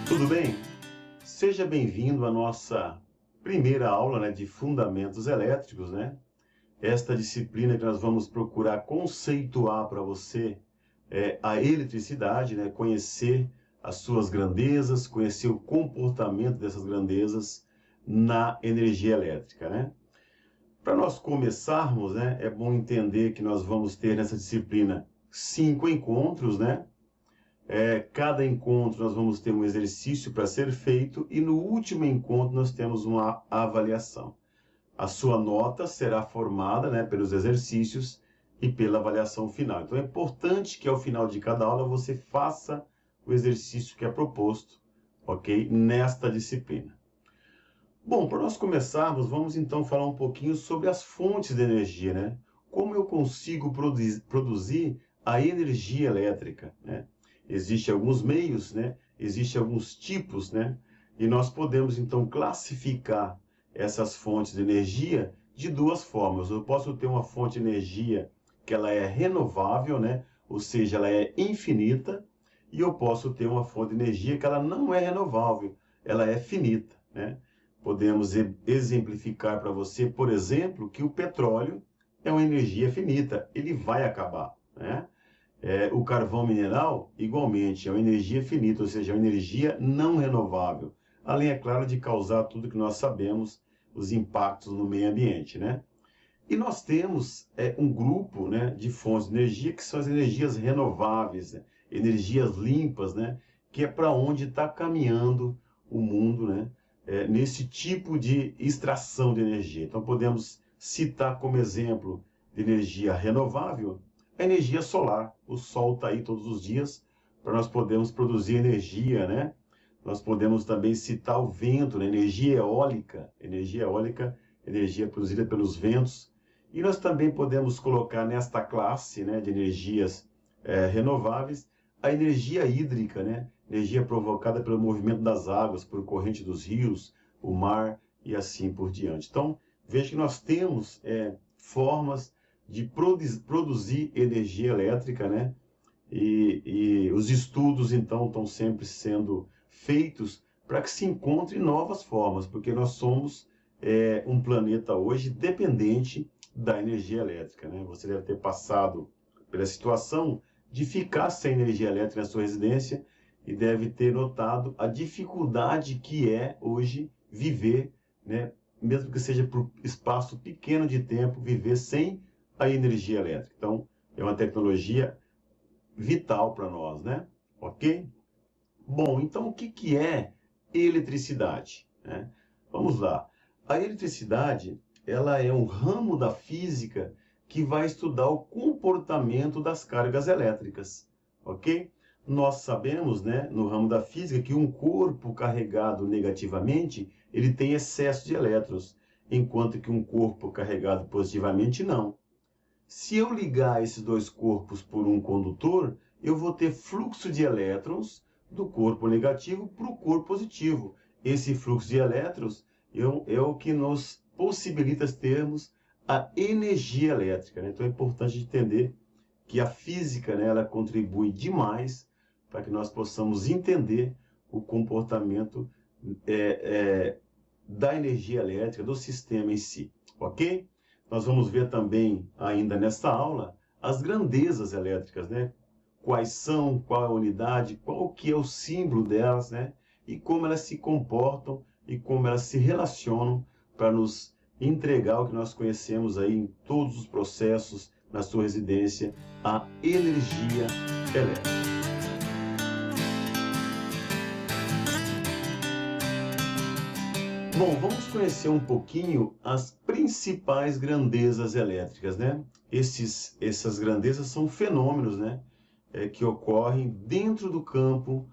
Tudo bem? Seja bem-vindo à nossa primeira aula, de Fundamentos Elétricos, Esta disciplina que nós vamos procurar conceituar para você a eletricidade, Conhecer as suas grandezas, conhecer o comportamento dessas grandezas na energia elétrica, Para nós começarmos, é bom entender que nós vamos ter nessa disciplina 5 encontros, cada encontro nós vamos ter um exercício para ser feito e no último encontro nós temos uma avaliação. A sua nota será formada, pelos exercícios e pela avaliação final. Então é importante que ao final de cada aula você faça o exercício que é proposto, ok? Nesta disciplina. Bom, para nós começarmos, vamos então falar um pouquinho sobre as fontes de energia, Como eu consigo produzir a energia elétrica, Existem alguns meios, Existem alguns tipos, E nós podemos, então, classificar essas fontes de energia de duas formas. Eu posso ter uma fonte de energia que ela é renovável, Ou seja, ela é infinita, e eu posso ter uma fonte de energia que ela não é renovável, ela é finita, Podemos exemplificar para você, por exemplo, que o petróleo é uma energia finita, ele vai acabar, O carvão mineral, igualmente, é uma energia finita, ou seja, é uma energia não renovável. Além, é claro, de causar tudo que nós sabemos, os impactos no meio ambiente, E nós temos um grupo, de fontes de energia que são as energias renováveis, energias limpas, que é para onde está caminhando o mundo, nesse tipo de extração de energia. Então, podemos citar como exemplo de energia renovável a energia solar. O sol está aí todos os dias para nós podermos produzir energia, Nós podemos também citar o vento, energia eólica, energia produzida pelos ventos. E nós também podemos colocar nesta classe, de energias renováveis, a energia hídrica, energia provocada pelo movimento das águas, por corrente dos rios, o mar e assim por diante. Então, veja que nós temos formas de produzir energia elétrica, E os estudos, então, estão sempre sendo feitos para que se encontrem novas formas, porque nós somos um planeta hoje dependente da energia elétrica, Você deve ter passado pela situação de ficar sem energia elétrica na sua residência e deve ter notado a dificuldade que é hoje viver, mesmo que seja por espaço pequeno de tempo, viver sem a energia elétrica. Então, é uma tecnologia vital para nós, Ok? Bom, então o que é eletricidade, Vamos lá. A eletricidade, ela é um ramo da física que vai estudar o comportamento das cargas elétricas, ok? Nós sabemos, no ramo da física, que um corpo carregado negativamente, ele tem excesso de elétrons, enquanto que um corpo carregado positivamente, não. Se eu ligar esses dois corpos por um condutor, eu vou ter fluxo de elétrons do corpo negativo para o corpo positivo. Esse fluxo de elétrons é o que nos possibilita termos a energia elétrica, Então é importante entender que a física, ela contribui demais para que nós possamos entender o comportamento da energia elétrica, do sistema em si, ok? Nós vamos ver também, ainda nesta aula, as grandezas elétricas, Quais são, qual é a unidade, qual que é o símbolo delas, E como elas se comportam e como elas se relacionam para nos entregar o que nós conhecemos aí em todos os processos na sua residência, a energia elétrica. Bom, vamos conhecer um pouquinho as principais grandezas elétricas, Essas grandezas são fenômenos, que ocorrem dentro do campo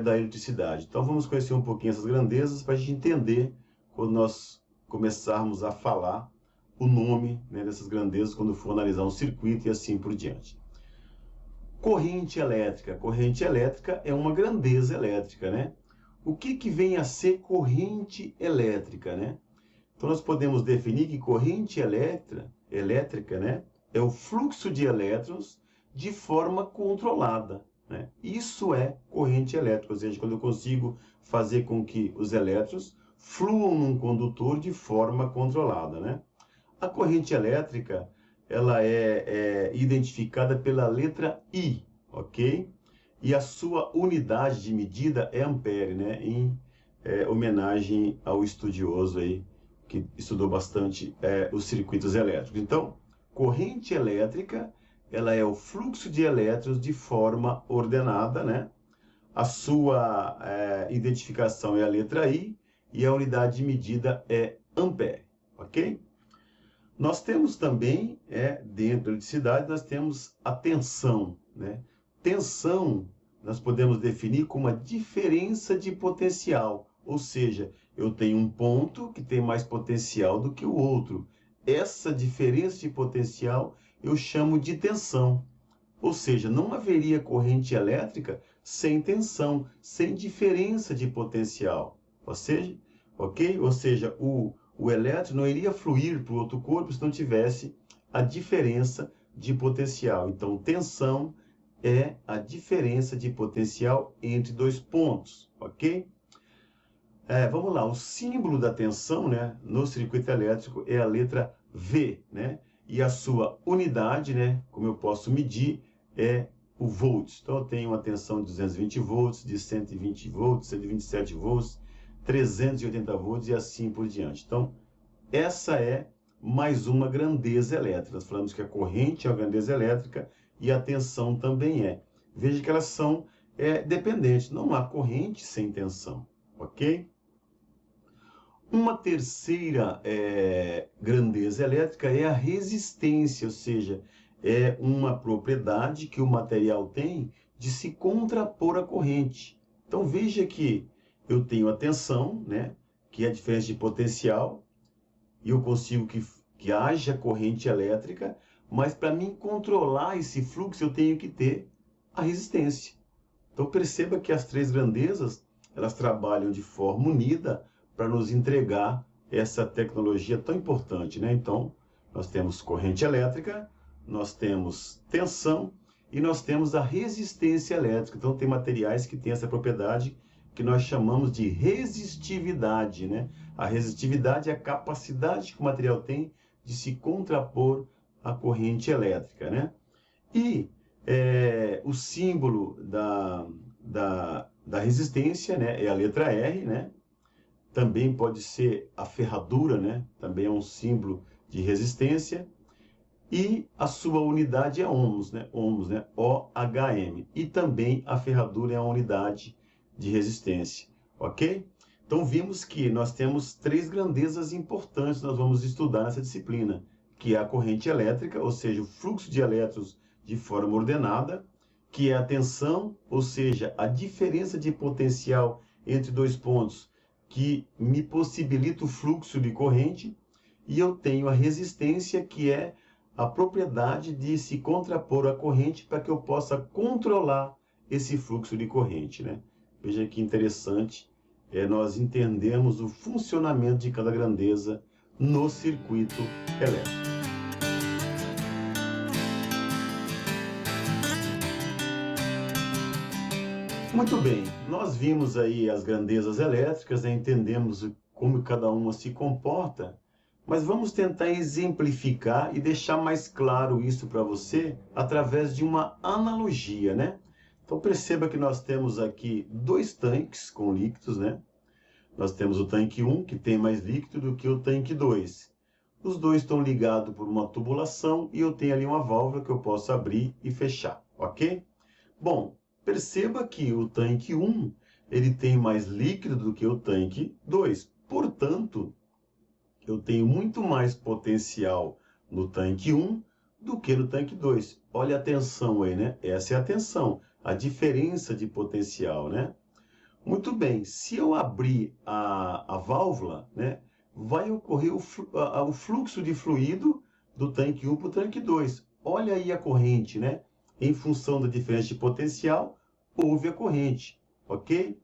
da eletricidade. Então vamos conhecer um pouquinho essas grandezas para a gente entender quando nós começarmos a falar o nome dessas grandezas, quando for analisar um circuito e assim por diante. Corrente elétrica. Corrente elétrica é uma grandeza elétrica, O que vem a ser corrente elétrica, Então nós podemos definir que corrente elétrica, é o fluxo de elétrons de forma controlada, né? Isso é corrente elétrica, ou seja, quando eu consigo fazer com que os elétrons fluam num condutor de forma controlada, né? A corrente elétrica, ela é identificada pela letra I, ok? E a sua unidade de medida é ampere, né? Em homenagem ao estudioso aí, que estudou bastante os circuitos elétricos. Então, corrente elétrica, ela é o fluxo de elétrons de forma ordenada, né? A sua identificação é a letra I e a unidade de medida é ampere, ok? Nós temos também, dentro da eletricidade, nós temos a tensão, né? Tensão, nós podemos definir como a diferença de potencial, ou seja, eu tenho um ponto que tem mais potencial do que o outro. Essa diferença de potencial eu chamo de tensão. Ou seja, não haveria corrente elétrica sem tensão, sem diferença de potencial. Ou seja, ok? Ou seja, o elétron não iria fluir para o outro corpo se não tivesse a diferença de potencial. Então, tensão é a diferença de potencial entre dois pontos, ok? Vamos lá, o símbolo da tensão, né, no circuito elétrico é a letra V, né? E a sua unidade, né, como eu posso medir, é o volts. Então, eu tenho uma tensão de 220 volts, de 120 volts, 127 volts, 380 volts e assim por diante. Então, essa é mais uma grandeza elétrica. Nós falamos que a corrente é uma grandeza elétrica e a tensão também é. Veja que elas são dependentes. Não há corrente sem tensão, ok? Uma terceira grandeza elétrica é a resistência, ou seja, é uma propriedade que o material tem de se contrapor à corrente. Então, veja que eu tenho a tensão, né, que é a diferença de potencial, e eu consigo que haja corrente elétrica, mas para mim controlar esse fluxo eu tenho que ter a resistência. Então, perceba que as três grandezas, elas trabalham de forma unida para nos entregar essa tecnologia tão importante, né? Então, nós temos corrente elétrica, nós temos tensão e nós temos a resistência elétrica. Então, tem materiais que têm essa propriedade que nós chamamos de resistividade, né? A resistividade é a capacidade que o material tem de se contrapor à corrente elétrica, né? E o símbolo da resistência, né, é a letra R, né? Também pode ser a ferradura, né? Também é um símbolo de resistência. E a sua unidade é ohms, né? Ohms, né? O-H-M. E também a ferradura é a unidade de resistência, ok? Então, vimos que nós temos três grandezas importantes que nós vamos estudar nessa disciplina, que é a corrente elétrica, ou seja, o fluxo de elétrons de forma ordenada, que é a tensão, ou seja, a diferença de potencial entre dois pontos que me possibilita o fluxo de corrente, e eu tenho a resistência, que é a propriedade de se contrapor à corrente para que eu possa controlar esse fluxo de corrente, né? Veja que interessante nós entendermos o funcionamento de cada grandeza no circuito elétrico. Muito bem, nós vimos aí as grandezas elétricas, né? Entendemos como cada uma se comporta, mas vamos tentar exemplificar e deixar mais claro isso para você através de uma analogia, né? Então, perceba que nós temos aqui dois tanques com líquidos, né? Nós temos o tanque 1, que tem mais líquido do que o tanque 2. Os dois estão ligados por uma tubulação e eu tenho ali uma válvula que eu posso abrir e fechar, ok? Bom, perceba que o tanque 1, ele tem mais líquido do que o tanque 2. Portanto, eu tenho muito mais potencial no tanque 1 do que no tanque 2. Olha a tensão aí, né? Essa é a tensão, a diferença de potencial, né? Muito bem, se eu abrir a válvula, né, vai ocorrer o fluxo de fluido do tanque 1 para o tanque 2. Olha aí a corrente, né? Em função da diferença de potencial, houve a corrente, ok?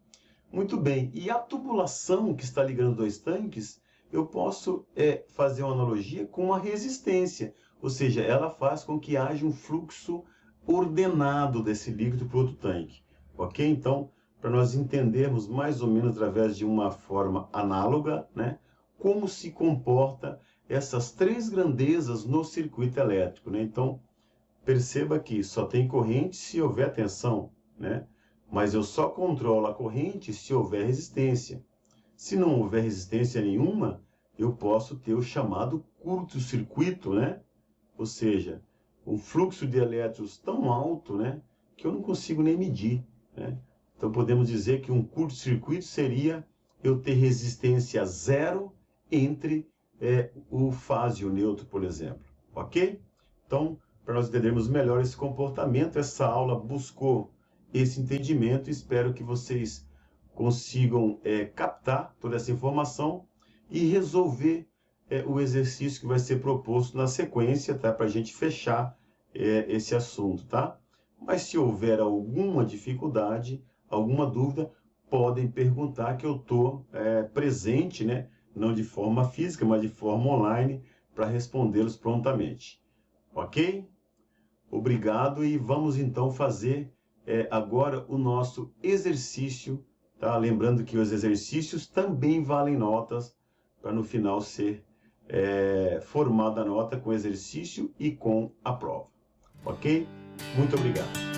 Muito bem, e a tubulação que está ligando dois tanques, eu posso fazer uma analogia com a resistência, ou seja, ela faz com que haja um fluxo ordenado desse líquido para outro tanque, ok? Então, para nós entendermos mais ou menos através de uma forma análoga, né, como se comporta essas três grandezas no circuito elétrico, né? Então, perceba que só tem corrente se houver tensão, né? Mas eu só controlo a corrente se houver resistência. Se não houver resistência nenhuma, eu posso ter o chamado curto-circuito, né? Ou seja, um fluxo de elétrons tão alto, né, que eu não consigo nem medir, né? Então podemos dizer que um curto-circuito seria eu ter resistência zero entre o fase e o neutro, por exemplo, ok? Então, para nós entendermos melhor esse comportamento, essa aula buscou esse entendimento. Espero que vocês consigam captar toda essa informação e resolver o exercício que vai ser proposto na sequência, tá? Para a gente fechar esse assunto, tá? Mas se houver alguma dificuldade, alguma dúvida, podem perguntar que eu estou presente, né? Não de forma física, mas de forma online, para respondê-los prontamente. Ok? Obrigado e vamos então fazer agora o nosso exercício, tá? Lembrando que os exercícios também valem notas, para no final ser formada a nota com o exercício e com a prova. Ok? Muito obrigado.